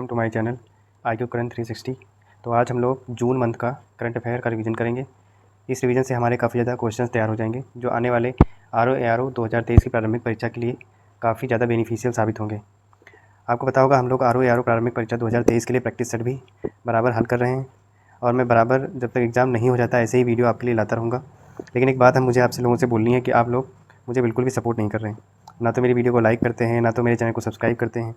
Welcome to my channel IQ current 360। तो आज हम लोग जून मंथ का करंट अफेयर का रिवीजन करेंगे। इस रिवीजन से हमारे काफ़ी ज़्यादा क्वेश्चंस तैयार हो जाएंगे जो आने वाले RO ARO 2023 की प्रारंभिक परीक्षा के लिए काफ़ी ज़्यादा बेनिफिशियल साबित होंगे। आपको पता होगा हम लोग RO ARO प्रारंभिक परीक्षा 2023 के लिए प्रैक्टिस सेट भी बराबर हल कर रहे हैं और मैं बराबर जब तक एग्ज़ाम नहीं हो जाता ऐसे ही वीडियो आपके लिए लाता रहूँगा। लेकिन एक बात मुझे आपसे लोगों से बोलनी है कि आप लोग मुझे बिल्कुल भी सपोर्ट नहीं कर रहे हैं, ना तो मेरी वीडियो को लाइक करते हैं, ना तो मेरे चैनल को सब्सक्राइब करते हैं।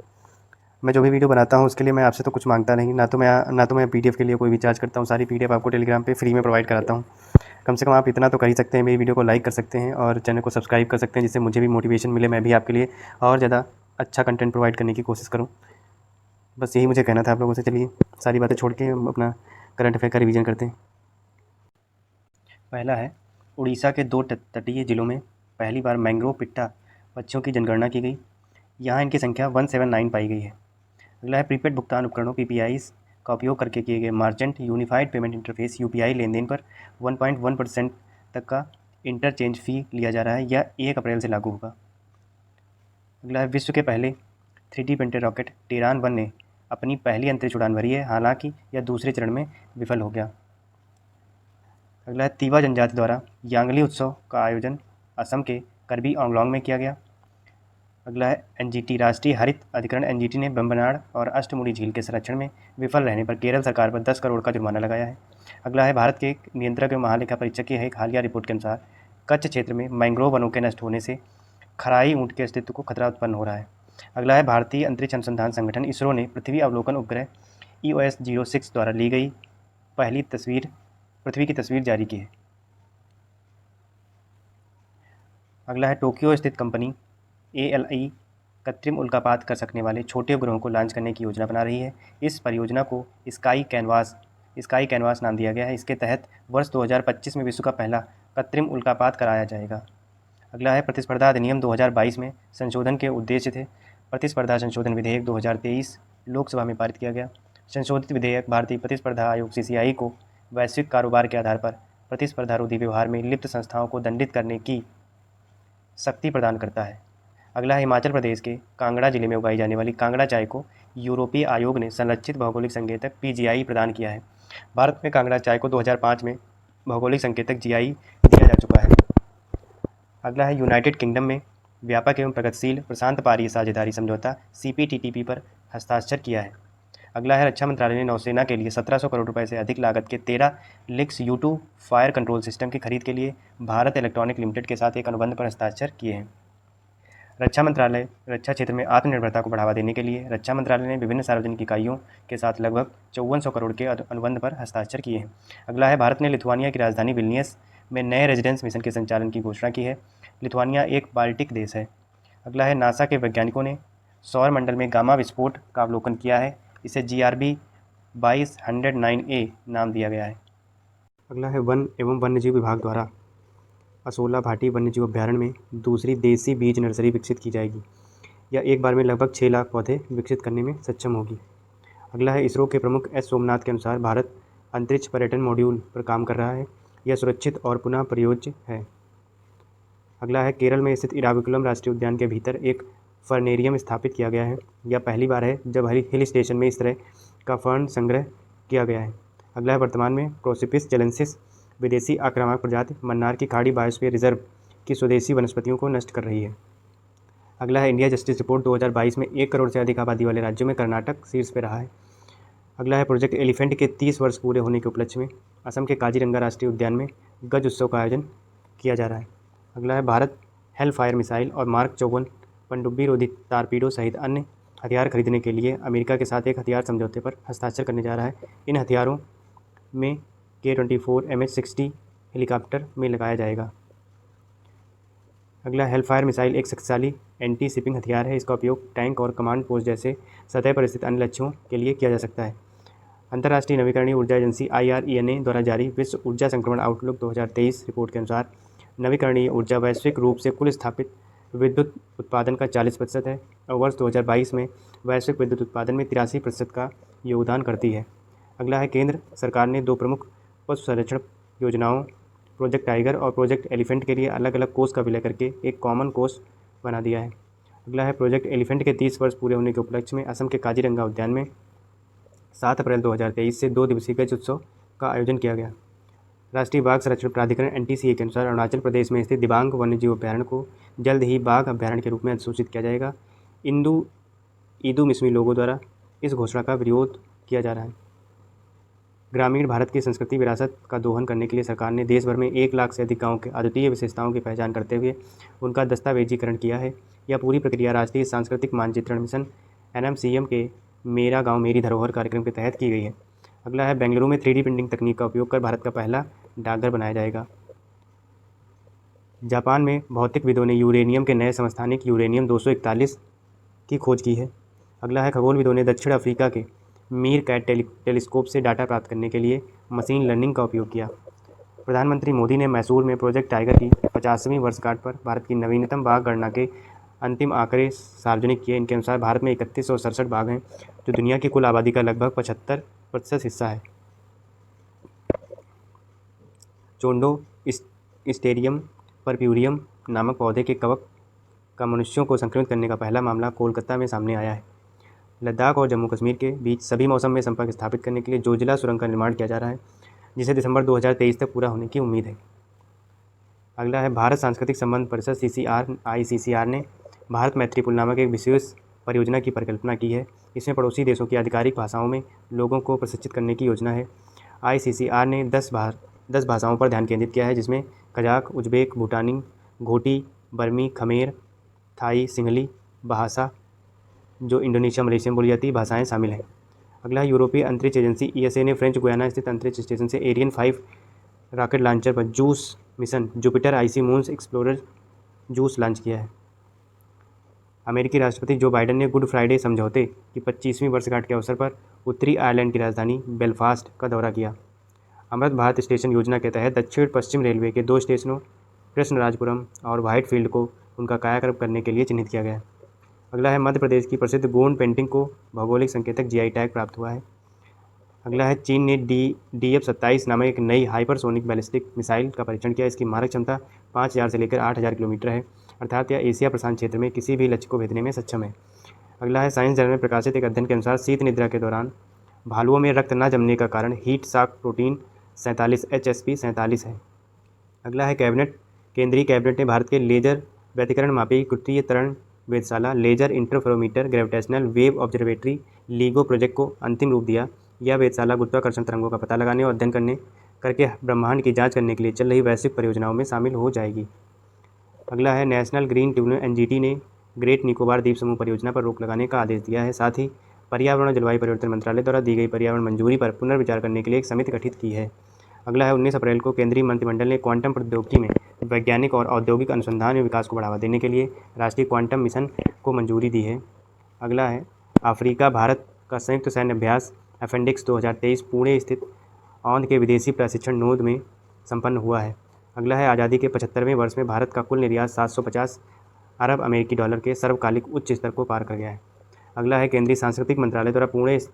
मैं जो भी वीडियो बनाता हूँ उसके लिए मैं आपसे तो कुछ मांगता नहीं, ना तो मैं PDF के लिए कोई भी चार्ज करता हूँ। सारी PDF आपको टेलीग्राम पे फ्री में प्रोवाइड कराता हूँ। कम से कम आप इतना तो कर ही सकते हैं, मेरी वीडियो को लाइक कर सकते हैं और चैनल को सब्सक्राइब कर सकते हैं, जिससे मुझे भी मोटिवेशन मिले, मैं भी आपके लिए और ज़्यादा अच्छा कंटेंट प्रोवाइड करने की कोशिश करूँ। बस यही मुझे कहना था आप लोगों से। चलिए सारी बातें छोड़ के हम अपना करंट अफेयर का रिवीजन करते हैं। पहला है, उड़ीसा के 2 तटीय जिलों में पहली बार मैंग्रोव पिट्ठा पक्षियों की जनगणना की गई। यहाँ इनकी संख्या 179 पाई गई है। अगला है, प्रीपेड भुगतान उपकरणों PPIs का उपयोग करके किए गए merchant unified payment interface UPI लेनदेन पर 1.1% तक का इंटरचेंज फ़ी लिया जा रहा है। यह 1 अप्रैल से लागू होगा। अगला है, विश्व के पहले 3D प्रिंटेड रॉकेट टेरान 1 ने अपनी पहली अंतरिक्ष उड़ान भरी है, हालांकि यह दूसरे चरण में विफल हो गया। अगला है, तीवा जनजाति द्वारा यांगली उत्सव का आयोजन असम के करबी आंगलोंग में किया गया। अगला है, NGT राष्ट्रीय हरित अधिकरण NGT ने वेम्बनाड और अष्टमुड़ी झील के संरक्षण में विफल रहने पर केरल सरकार पर 10 करोड़ का जुर्माना लगाया है। अगला है, भारत के नियंत्रक एवं महालेखा परीक्षक की एक हालिया रिपोर्ट के अनुसार कच्छ क्षेत्र में मैंग्रोव वनों के नष्ट होने से खराई ऊँट के अस्तित्व को खतरा उत्पन्न हो रहा है। अगला है, भारतीय अंतरिक्ष अनुसंधान संगठन इसरो ने पृथ्वी अवलोकन उपग्रह EOS-06 द्वारा ली गई पहली पृथ्वी की तस्वीर जारी की है। अगला है, टोक्यो स्थित कंपनी ALI कृत्रिम उल्कापात कर सकने वाले छोटे उपग्रहों को लॉन्च करने की योजना बना रही है। इस परियोजना को स्काई कैनवास नाम दिया गया है। इसके तहत वर्ष 2025 में विश्व का पहला कृत्रिम उल्कापात कराया जाएगा। अगला है, प्रतिस्पर्धा अधिनियम 2022 में संशोधन के उद्देश्य थे। प्रतिस्पर्धा संशोधन विधेयक 2023 लोकसभा में पारित किया गया। संशोधित विधेयक भारतीय प्रतिस्पर्धा आयोग CCI को वैश्विक कारोबार के आधार पर प्रतिस्पर्धारोधी व्यवहार में लिप्त संस्थाओं को दंडित करने की शक्ति प्रदान करता है। अगला है, हिमाचल प्रदेश के कांगड़ा जिले में उगाई जाने वाली कांगड़ा चाय को यूरोपीय आयोग ने संरक्षित भौगोलिक संकेतक PGI प्रदान किया है। भारत में कांगड़ा चाय को 2005 में भौगोलिक संकेतक GI दिया जा चुका है। अगला है, यूनाइटेड किंगडम में व्यापक एवं प्रगतिशील प्रशांत पारीय साझेदारी समझौता CPTPP पर हस्ताक्षर किया है। अगला है, रक्षा मंत्रालय ने नौसेना के लिए 1700 करोड़ रुपये से अधिक लागत के 13 लिक्स U2 फायर कंट्रोल सिस्टम की खरीद के लिए भारत इलेक्ट्रॉनिक लिमिटेड के साथ एक अनुबंध पर हस्ताक्षर किए हैं। रक्षा मंत्रालय रक्षा क्षेत्र में आत्मनिर्भरता को बढ़ावा देने के लिए रक्षा मंत्रालय ने विभिन्न सार्वजनिक इकाइयों के साथ लगभग 5400 करोड़ के अनुबंध पर हस्ताक्षर किए हैं। अगला है, भारत ने लिथुआनिया की राजधानी विल्नियस में नए रेजिडेंस मिशन के संचालन की घोषणा की है। लिथुआनिया एक बाल्टिक देश है। अगला है, नासा के वैज्ञानिकों ने सौर मंडल में गामा विस्फोट का अवलोकन किया है। इसे GRB 2209A नाम दिया गया है। अगला है, वन एवं वन्यजीव विभाग द्वारा असोला भाटी वन्यजीव अभ्यारण्य में दूसरी देसी बीज नर्सरी विकसित की जाएगी। यह एक बार में लगभग 6 लाख पौधे विकसित करने में सक्षम होगी। अगला है, इसरो के प्रमुख S सोमनाथ के अनुसार भारत अंतरिक्ष पर्यटन मॉड्यूल पर काम कर रहा है। यह सुरक्षित और पुनः प्रयोज्य है। अगला है, केरल में स्थित इराविकुलम राष्ट्रीय उद्यान के भीतर एक फर्नेरियम स्थापित किया गया है। यह पहली बार है जब हिल स्टेशन में इस तरह का फर्न संग्रह किया गया है। अगला है, वर्तमान में प्रोसिपिस जेलेंसिस विदेशी आक्रामक प्रजाति मन्नार की खाड़ी बायोस्फीयर रिजर्व की स्वदेशी वनस्पतियों को नष्ट कर रही है। अगला है, इंडिया जस्टिस रिपोर्ट 2022 में 1 करोड़ से अधिक आबादी वाले राज्यों में कर्नाटक शीर्ष पर रहा है। अगला है, प्रोजेक्ट एलिफेंट के 30 वर्ष पूरे होने के उपलक्ष्य में असम के काजीरंगा राष्ट्रीय उद्यान में गज उत्सव का आयोजन किया जा रहा है। अगला है, भारत हेल फायर मिसाइल और Mark 54 पनडुब्बी रोधी टारपीडो सहित अन्य हथियार खरीदने के लिए अमेरिका के साथ एक हथियार समझौते पर हस्ताक्षर करने जा रहा है। इन हथियारों में K-24 MH-60 हेलीकॉप्टर में लगाया जाएगा। अगला, हेलफायर मिसाइल एक शक्तिशाली एंटी शिपिंग हथियार है। इसका उपयोग टैंक और कमांड पोस्ट जैसे सतह पर स्थित अन्य लक्ष्यों के लिए किया जा सकता है। अंतर्राष्ट्रीय नवीकरणीय ऊर्जा एजेंसी IRENA द्वारा जारी विश्व ऊर्जा संक्रमण आउटलुक 2023 रिपोर्ट के अनुसार नवीकरणीय ऊर्जा वैश्विक रूप से कुल स्थापित विद्युत उत्पादन का 40% है और वर्ष 2022 में वैश्विक विद्युत उत्पादन में 83% का योगदान करती है। अगला है, केंद्र सरकार ने 2 प्रमुख पशु संरक्षण योजनाओं प्रोजेक्ट टाइगर और प्रोजेक्ट एलिफेंट के लिए अलग अलग कोष का विलय करके एक कॉमन कोष बना दिया है। अगला है, प्रोजेक्ट एलिफेंट के 30 वर्ष पूरे होने के उपलक्ष्य में असम के काजीरंगा उद्यान में 7 अप्रैल 2023 से 2 दिवसीय गज उत्सव का आयोजन किया गया। राष्ट्रीय बाघ संरक्षण प्राधिकरण NTCA के अनुसार अरुणाचल प्रदेश में स्थित दिबांग वन्यजीव अभ्यारण्य को जल्द ही बाघ अभ्यारण्य के रूप में अधिसूचित किया जाएगा। ईदू मिसमी लोगों द्वारा इस घोषणा का विरोध किया जा रहा है। ग्रामीण भारत की संस्कृति विरासत का दोहन करने के लिए सरकार ने देश भर में 1 लाख से अधिक गाँव के अद्वितीय विशेषताओं की पहचान करते हुए उनका दस्तावेजीकरण किया है। यह पूरी प्रक्रिया राष्ट्रीय सांस्कृतिक मानचित्रण मिशन NMCM के मेरा गाँव मेरी धरोहर कार्यक्रम के तहत की गई है। अगला है, बेंगलुरु में 3D प्रिंटिंग तकनीक का उपयोग कर भारत का पहला डाकघर बनाया जाएगा। जापान में भौतिकविदों ने यूरेनियम के नए समस्थानिक यूरेनियम 241 की खोज की है। अगला है, खगोलविदों ने दक्षिण अफ्रीका के मीरकैट टेलीस्कोप से डाटा प्राप्त करने के लिए मशीन लर्निंग का उपयोग किया। प्रधानमंत्री मोदी ने मैसूर में प्रोजेक्ट टाइगर की 50वीं वर्षगांठ पर भारत की नवीनतम बाघ गणना के अंतिम आंकड़े सार्वजनिक किए। इनके अनुसार भारत में 3167 बाघ हैं, जो दुनिया की कुल आबादी का लगभग 75% हिस्सा है। चोंडो स्टेरियम परप्यूरियम नामक पौधे के कवक का मनुष्यों को संक्रमित करने का पहला मामला कोलकाता में सामने आया है। लद्दाख और जम्मू कश्मीर के बीच सभी मौसम में संपर्क स्थापित करने के लिए जोजिला सुरंग का निर्माण किया जा रहा है, जिसे दिसंबर 2023 तक पूरा होने की उम्मीद है। अगला है, भारत सांस्कृतिक संबंध परिषद ICCR ने भारत मैत्री पुल नामक एक विशेष परियोजना की परिकल्पना की है। इसमें पड़ोसी देशों की आधिकारिक भाषाओं में लोगों को प्रशिक्षित करने की योजना है। ICCR ने 10 भाषाओं पर ध्यान केंद्रित किया है, जिसमें कजाक, उज्बेक, भूटानी, घोटी, बर्मी, खमेर, थाई, सिंहली, बहासा, जो इंडोनेशिया मलेशियन बोली जाती भाषाएं शामिल हैं। अगला है, यूरोपीय अंतरिक्ष एजेंसी ESA ने फ्रेंच गुयाना स्थित अंतरिक्ष स्टेशन से एरियन 5 रॉकेट लॉन्चर पर juice mission Jupiter IC moons explorer juice launch किया है। अमेरिकी राष्ट्रपति जो बाइडेन ने गुड फ्राइडे समझौते की 25वीं वर्षगांठ के अवसर पर उत्तरी आयरलैंड की राजधानी बेलफास्ट का दौरा किया। अमृत भारत स्टेशन योजना के तहत दक्षिण पश्चिम रेलवे के 2 स्टेशनों कृष्णराजपुरम और व्हाइटफील्ड को उनका कायाकल्प करने के लिए चिन्हित किया गया है। अगला है, मध्य प्रदेश की प्रसिद्ध गोंड पेंटिंग को भौगोलिक संकेतक GI टैग प्राप्त हुआ है। अगला है, चीन ने DF-27 नामक एक नई हाइपरसोनिक बैलिस्टिक मिसाइल का परीक्षण किया। इसकी मारक क्षमता 5000 से लेकर 8000 किलोमीटर है, अर्थात यह एशिया प्रशांत क्षेत्र में किसी भी लक्ष्य को भेदने में सक्षम है। अगला है, साइंस जर्नल में प्रकाशित एक अध्ययन के अनुसार शीत निद्रा के दौरान भालुओं में रक्त न जमने का कारण हीट शॉक प्रोटीन 47 HSP47 है। अगला है, केंद्रीय कैबिनेट ने भारत के लेजर व्यतिकरण मापी कुटीय त्वरण वेधशाला laser interferometer gravitational wave observatory LIGO project को अंतिम रूप दिया। यह वेधशाला गुरुत्वाकर्षण तरंगों का पता लगाने और अध्ययन करके ब्रह्मांड की जांच करने के लिए चल रही वैश्विक परियोजनाओं में शामिल हो जाएगी। अगला है, नेशनल ग्रीन ट्रिब्यूनल NGT ने ग्रेट निकोबार द्वीप समूह परियोजना पर रोक लगाने का आदेश दिया है। साथ ही पर्यावरण और जलवायु परिवर्तन मंत्रालय द्वारा दी गई पर्यावरण मंजूरी पर पुनर्विचार करने के लिए एक समिति गठित की है। अगला है, 19 अप्रैल को केंद्रीय मंत्रिमंडल ने क्वांटम प्रौद्योगिकी में वैज्ञानिक और औद्योगिक अनुसंधान और विकास को बढ़ावा देने के लिए राष्ट्रीय क्वांटम मिशन को मंजूरी दी है। अगला है, अफ्रीका भारत का संयुक्त सैन्य अभ्यास अपेंडिक्स 2023 पुणे स्थित औंध के विदेशी प्रशिक्षण नोद में संपन्न हुआ है। अगला है, आज़ादी के 75वें वर्ष में भारत का कुल निर्यात 750 अरब अमेरिकी डॉलर के सर्वकालिक उच्च स्तर को पार कर गया है। अगला है, केंद्रीय सांस्कृतिक मंत्रालय द्वारा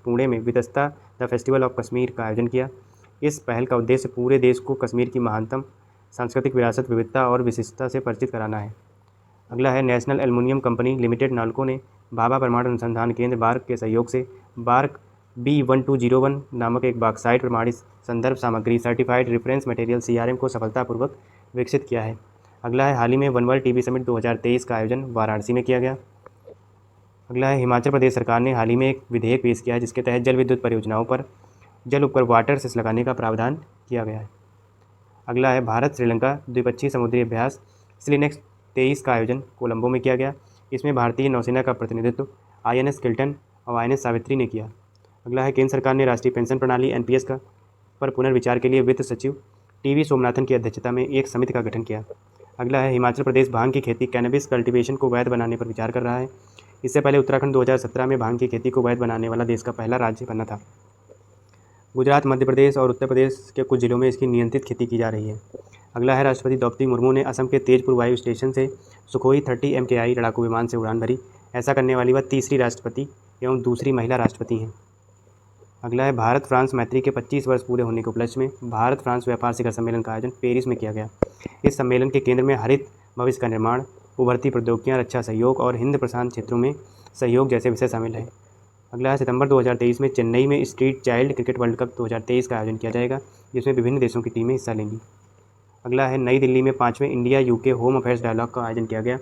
पुणे में विदस्ता द फेस्टिवल ऑफ कश्मीर का आयोजन किया। इस पहल का उद्देश्य पूरे देश को कश्मीर की महानतम सांस्कृतिक विरासत, विविधता और विशिष्टता से परिचित कराना है। अगला है, national aluminium company limited NALCO ने भाभा परमाणु अनुसंधान केंद्र बार्क के सहयोग से बार्क B1201 नामक एक बॉक्साइट प्रमाणित संदर्भ सामग्री सर्टिफाइड रेफरेंस मटेरियल CRM को सफलतापूर्वक विकसित किया है। अगला है, हाल ही में वन वर्ल्ड टीबी समिट 2023 का आयोजन वाराणसी में किया गया। अगला है, हिमाचल प्रदेश सरकार ने हाल ही में एक विधेयक पेश किया है, जिसके तहत जल विद्युत परियोजनाओं पर जल उपकर वाटर सेस लगाने का प्रावधान किया गया है। अगला है, भारत श्रीलंका द्विपक्षीय समुद्री अभ्यास SLINEX 23 का आयोजन कोलंबो में किया गया। इसमें भारतीय नौसेना का प्रतिनिधित्व INS किल्टन और INS सावित्री ने किया। अगला है, केंद्र सरकार ने राष्ट्रीय पेंशन प्रणाली NPS पर पुनर्विचार के लिए वित्त सचिव TV सोमनाथन की अध्यक्षता में एक समिति का गठन किया। अगला है, हिमाचल प्रदेश भांग की खेती कैनबिस कल्टीवेशन को वैध बनाने पर विचार कर रहा है। इससे पहले उत्तराखंड 2017 में भांग की खेती को वैध बनाने वाला देश का पहला राज्य बना था। गुजरात, मध्य प्रदेश और उत्तर प्रदेश के कुछ जिलों में इसकी नियंत्रित खेती की जा रही है। अगला है, राष्ट्रपति द्रौपदी मुर्मू ने असम के तेजपुर वायु स्टेशन से सुखोई 30 MKI लड़ाकू विमान से उड़ान भरी। ऐसा करने वाली वह तीसरी राष्ट्रपति एवं दूसरी महिला राष्ट्रपति हैं। अगला है, भारत फ्रांस मैत्री के 25 वर्ष पूरे होने के उपलक्ष्य में भारत फ्रांस व्यापार शिखर सम्मेलन का आयोजन पेरिस में किया गया। इस सम्मेलन के केंद्र में हरित भविष्य का निर्माण, उभरती प्रौद्योगिकियां, रक्षा सहयोग और हिंद प्रशांत क्षेत्रों में सहयोग जैसे विषय शामिल हैं। अगला है सितंबर 2023 में चेन्नई में street child cricket world cup 2023 का आयोजन किया जाएगा, जिसमें विभिन्न देशों की टीमें हिस्सा लेंगी। अगला है नई दिल्ली में 5वें India UK home affairs dialogue का आयोजन किया गया।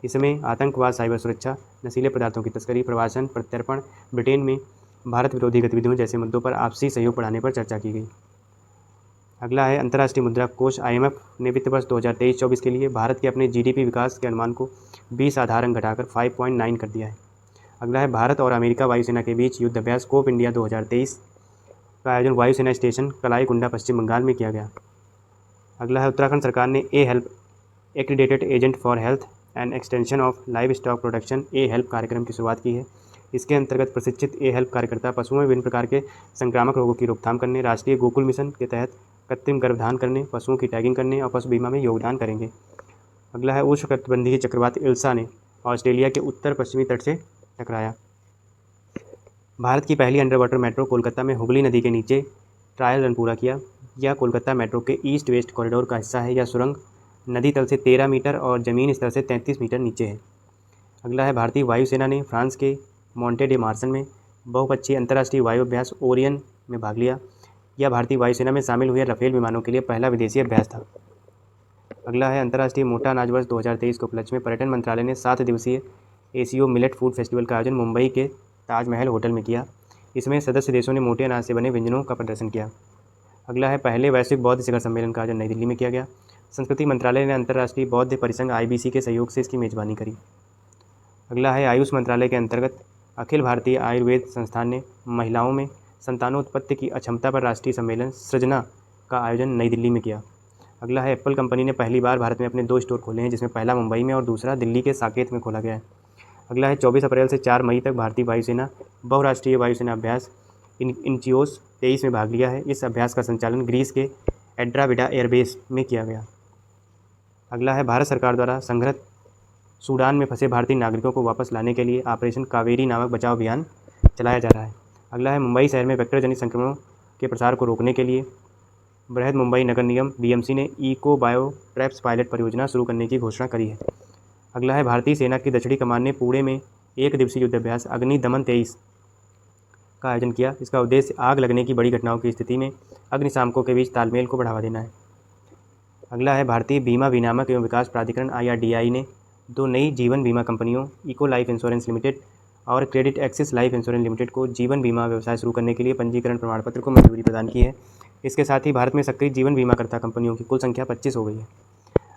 इसमें आतंकवाद, साइबर सुरक्षा, नशीले पदार्थों की तस्करी, प्रवासन, प्रत्यर्पण, ब्रिटेन में भारत विरोधी गतिविधियों जैसे मुद्दों पर आपसी सहयोग बढ़ाने पर चर्चा की गई। अगला है अंतर्राष्ट्रीय मुद्रा कोष IMF ने वित्त वर्ष 2023-24 के लिए भारत के अपने GDP विकास के अनुमान को 20 आधार अंक घटाकर 5.9 कर दिया है। अगला है भारत और अमेरिका वायुसेना के बीच युद्ध अभ्यास कोप इंडिया 2023 का आयोजन वायुसेना स्टेशन कलाई कुंडा, पश्चिम बंगाल में किया गया। अगला है उत्तराखंड सरकार ने help accredited agent for health and extension of live stock production help कार्यक्रम की शुरुआत की है। इसके अंतर्गत प्रशिक्षित हेल्प कार्यकर्ता पशुओं में विभिन्न प्रकार के संक्रामक रोगों की रोकथाम करने, राष्ट्रीय गोकुल मिशन के तहत कृत्रिम गर्भधान करने, पशुओं की टैगिंग करने और पशु बीमा में योगदान करेंगे। अगला है उष्णकटिबंधीय चक्रवात इल्सा ने ऑस्ट्रेलिया के उत्तर पश्चिमी तट से टकराया। भारत की पहली अंडर वाटर मेट्रो कोलकाता में हुगली नदी के नीचे ट्रायल रन पूरा किया। यह कोलकाता मेट्रो के ईस्ट वेस्ट कॉरिडोर का हिस्सा है। यह सुरंग नदी तल से 13 मीटर और ज़मीन स्तर से 33 मीटर नीचे है। अगला है भारतीय वायुसेना ने फ्रांस के मोंटे डे मार्सन में बहुपक्षीय अंतर्राष्ट्रीय वायु अभ्यास ओरियन में भाग लिया। यह भारतीय वायुसेना में शामिल हुए राफेल विमानों के लिए पहला विदेशी अभ्यास था। अगला है अंतर्राष्ट्रीय मोटा अनाज वर्ष 2023 के उपलक्ष्य में पर्यटन मंत्रालय ने 7 दिवसीय एशियो मिलेट फूड फेस्टिवल का आयोजन मुंबई के ताजमहल होटल में किया। इसमें सदस्य देशों ने मोटे अनाज से बने व्यंजनों का प्रदर्शन किया। अगला है पहले वैश्विक बौद्ध शिखर सम्मेलन का आयोजन नई दिल्ली में किया गया। संस्कृति मंत्रालय ने अंतर्राष्ट्रीय बौद्ध परिसंघ IBC के सहयोग से इसकी मेजबानी करी। अगला है आयुष मंत्रालय के अंतर्गत अखिल भारतीय आयुर्वेद संस्थान ने महिलाओं में संतानोत्पत्ति की अक्षमता पर राष्ट्रीय सम्मेलन सृजना का आयोजन नई दिल्ली में किया। अगला है एप्पल कंपनी ने पहली बार भारत में अपने 2 स्टोर खोले हैं, जिसमें पहला मुंबई में और दूसरा दिल्ली के साकेत में खोला गया है। अगला है 24 अप्रैल से 4 मई तक भारतीय वायुसेना बहुराष्ट्रीय वायुसेना अभ्यास इंचियोस 23 में भाग लिया है। इस अभ्यास का संचालन ग्रीस के एड्राविडा एयरबेस में किया गया। अगला है भारत सरकार द्वारा संघर्ष सूडान में फंसे भारतीय नागरिकों को वापस लाने के लिए ऑपरेशन कावेरी नामक बचाव अभियान चलाया जा रहा है। अगला है मुंबई शहर में वेक्टर जनित संक्रमणों के प्रसार को रोकने के लिए बृहद मुंबई नगर निगम BMC ने इको बायो ट्रैप्स पायलट परियोजना शुरू करने की घोषणा करी है। अगला है भारतीय सेना की दक्षिणी कमान ने पुणे में 1 दिवसीय युद्ध अभ्यास अग्नि दमन 23 का आयोजन किया। इसका उद्देश्य आग लगने की बड़ी घटनाओं की स्थिति में अग्निशामकों के बीच तालमेल को बढ़ावा देना है। अगला है भारतीय बीमा विनियामक एवं विकास प्राधिकरण IRDAI ने 2 नई जीवन बीमा कंपनियों इको लाइफ इंश्योरेंस लिमिटेड और credit axis life insurance limited को जीवन बीमा व्यवसाय शुरू करने के लिए पंजीकरण प्रमाण पत्र को मंजूरी प्रदान की है। इसके साथ ही भारत में सक्रिय जीवन बीमाकर्ता कंपनियों की कुल संख्या 25 हो गई है।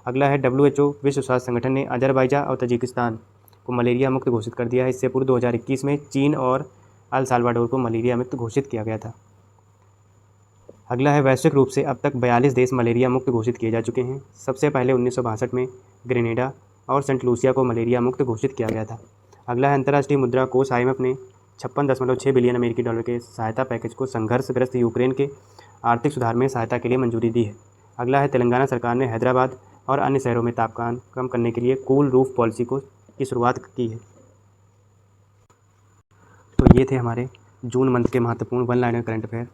अगला है WHO विश्व स्वास्थ्य संगठन ने अजरबैजान और तजिकिस्तान को मलेरिया मुक्त घोषित कर दिया है। इससे पूर्व 2021 में चीन और अल साल्वाडोर को मलेरिया मुक्त घोषित किया गया था। अगला है वैश्विक रूप से अब तक 42 देश मलेरिया मुक्त घोषित किए जा चुके हैं। सबसे पहले 1962 में ग्रेनेडा और सेंट लूसिया को मलेरिया मुक्त घोषित किया गया था। अगला है अंतर्राष्ट्रीय मुद्रा कोष IMF ने 56.6 बिलियन अमेरिकी डॉलर के सहायता पैकेज को संघर्षग्रस्त यूक्रेन के आर्थिक सुधार में सहायता के लिए मंजूरी दी है। अगला है तेलंगाना सरकार ने हैदराबाद और अन्य शहरों में तापमान कम करने के लिए कूल रूफ पॉलिसी की शुरुआत की है। तो ये थे हमारे जून मंथ के महत्वपूर्ण 1 लाइनर करंट अफेयर।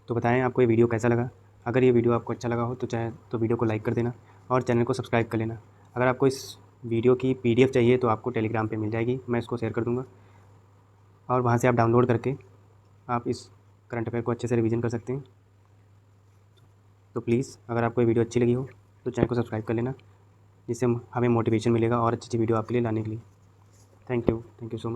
तो बताएं आपको ये वीडियो कैसा लगा। अगर ये वीडियो आपको अच्छा लगा हो तो वीडियो को लाइक कर देना और चैनल को सब्सक्राइब कर लेना। अगर आपको इस वीडियो की PDF चाहिए तो आपको टेलीग्राम पे मिल जाएगी, मैं इसको शेयर कर दूँगा और वहाँ से आप डाउनलोड करके आप इस करंट अफेयर को अच्छे से रिवीजन कर सकते हैं। तो प्लीज़ अगर आपको ये वीडियो अच्छी लगी हो तो चैनल को सब्सक्राइब कर लेना, जिससे हमें मोटिवेशन मिलेगा और अच्छी वीडियो आपके लिए लाने के लिए। Thank you so much.